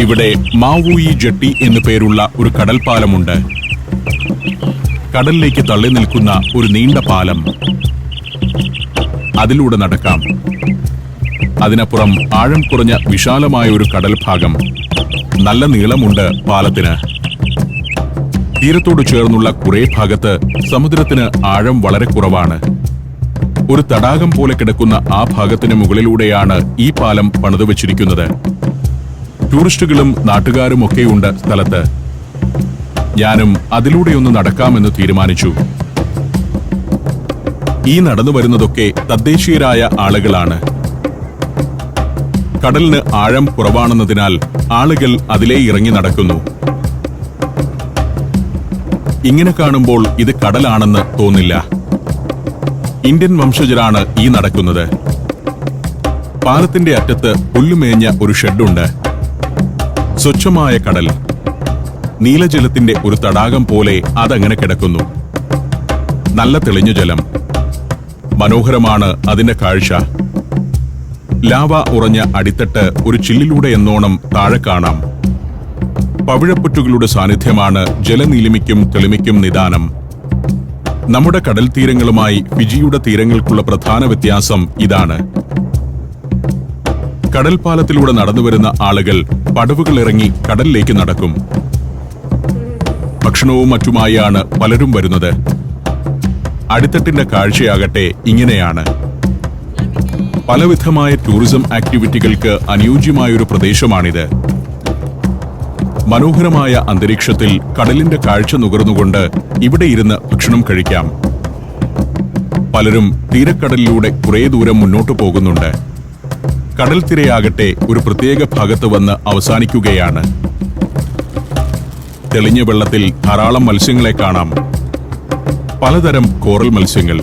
ഇവിടെ മാവൂയി ജെട്ടി എന്നു പേരുള്ള ഒരു കടൽപ്പാലമുണ്ട്. കടലിലേക്ക് തള്ളി നിൽക്കുന്ന ഒരു നീണ്ട പാലം. അതിലൂടെ നടക്കാം. അതിനപ്പുറം ആഴം കുറഞ്ഞ വിശാലമായ ഒരു കടൽ ഭാഗം. നല്ല നീളമുണ്ട് പാലത്തിന്. തീരത്തോട് ചേർന്നുള്ള കുറെ ഭാഗത്ത് സമുദ്രത്തിന് ആഴം വളരെ കുറവാണ്. ഒരു തടാകം പോലെ കിടക്കുന്ന ആ ഭാഗത്തിന് മുകളിലൂടെയാണ് ഈ പാലം പണിതുവച്ചിരിക്കുന്നത്. ടൂറിസ്റ്റുകളും നാട്ടുകാരുമൊക്കെയുണ്ട് സ്ഥലത്ത്. ഞാനും അതിലൂടെയൊന്ന് നടക്കാമെന്ന് തീരുമാനിച്ചു. ഈ നടന്നു വരുന്നതൊക്കെ തദ്ദേശീയരായ ആളുകളാണ്. കടലിന് ആഴം കുറവാണെന്നതിനാൽ ആളുകൾ അതിലേ ഇറങ്ങി നടക്കുന്നു. ഇങ്ങനെ കാണുമ്പോൾ ഇത് കടലാണെന്ന് തോന്നില്ല. ഇന്ത്യൻ വംശജരാണ് ഈ നടക്കുന്നത്. പാലത്തിന്റെ അറ്റത്ത് പുല്ലുമേഞ്ഞ ഒരു ഷെഡുണ്ട്. സ്വച്ഛമായ കടൽ. നീലജലത്തിന്റെ ഒരു തടാകം പോലെ അതങ്ങനെ കിടക്കുന്നു. നല്ല തെളിഞ്ഞ ജലം. മനോഹരമാണ് അതിന്റെ കാഴ്ച. ലാവ ഉറഞ്ഞ അടിത്തട്ട് ഒരു ചില്ലിലൂടെ എന്നോണം താഴെ കാണാം. പവിഴപ്പുറ്റുകളുടെ സാന്നിധ്യമാണ് ജലനീലിമയ്ക്കും തെളിമയ്ക്കും നിദാനം. നമ്മുടെ കടൽ തീരങ്ങളുമായി ഫിജിയുടെ തീരങ്ങൾക്കുള്ള പ്രധാന വ്യത്യാസം ഇതാണ്. കടൽപ്പാലത്തിലൂടെ നടന്നുവരുന്ന ആളുകൾ പടവുകളിറങ്ങി കടലിലേക്ക് നടക്കും. ഭക്ഷണവും മറ്റുമായാണ് പലരും വരുന്നത്. അടിത്തട്ടിന്റെ കാഴ്ചയാകട്ടെ ഇങ്ങനെയാണ്. പലവിധമായ ടൂറിസം ആക്ടിവിറ്റികൾക്ക് അനുയോജ്യമായൊരു പ്രദേശമാണിത്. മനോഹരമായ അന്തരീക്ഷത്തിൽ കടലിന്റെ കാഴ്ച നുകർന്നുകൊണ്ട് ഇവിടെ ഇരുന്ന് ഭക്ഷണം കഴിക്കാം. പലരും തീരക്കടലിലൂടെ കുറേ ദൂരം മുന്നോട്ടു പോകുന്നുണ്ട്. കടൽ തിരയാകട്ടെ ഒരു പ്രത്യേക ഭാഗത്ത് വന്ന് അവസാനിക്കുകയാണ്. തെളിഞ്ഞ വെള്ളത്തിൽ ധാരാളം മത്സ്യങ്ങളെ കാണാം. പലതരം കോറൽ മത്സ്യങ്ങൾ.